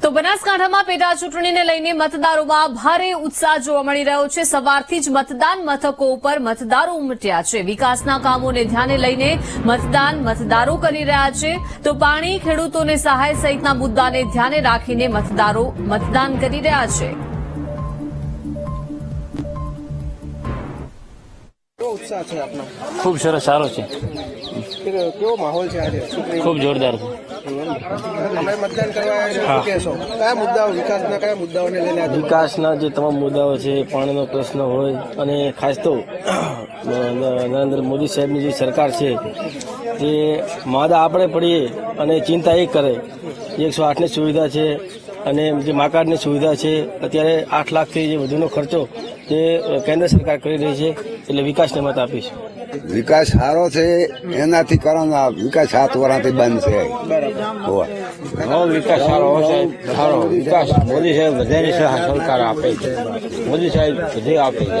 તો બનાસકાંઠામાં પેટા ચૂંટણીને લઈને મતદારોમાં ભારે ઉત્સાહ જોવા મળી રહ્યો છે। સવારથી જ મતદાન મથકો ઉપર મતદારો ઉમટ્યા છે। વિકાસના કામોને ધ્યાને લઈને મતદારો કરી રહ્યા છે। તો પાણી, ખેડૂતોને સહાય સહિતના મુદ્દાને ધ્યાને રાખીને મતદારો મતદાન કરી રહ્યા છે। उत्साह है अपना खूब सरस सारो छे। केवो माहौल है आज खूब जोरदार छे। તમે મતદાન કરવા આવ્યા છો કેસો કયા મુદ્દાઓ વિકાસના કયા મુદ્દાઓને લઈને આવ્યા? વિકાસના જે તમામ મુદ્દાઓ છે, પાણીનો પ્રશ્ન હોય અને ખાસ તો નરેન્દ્ર મોદી સાહેબની જે સરકાર છે જે માદા આપણે પડીએ અને ચિંતા એ કરે। 108ની સુવિધા છે અને જે મા કાર્ડની સુવિધા છે। અત્યારે 8 લાખથી જે વધુનો ખર્ચો જે કેન્દ્ર સરકાર કરી રહી છે, એટલે વિકાસને મત આપીશ। વિકાસ સારો છે એનાથી કરવાનો વિકાસ 7 વર્ષથી બંધ છે। વિકાસ સારો હશે, સારો વિકાસ મોદી સાહેબ વધારે સરકાર આપે છે। મોદી સાહેબ બધે આપે છે।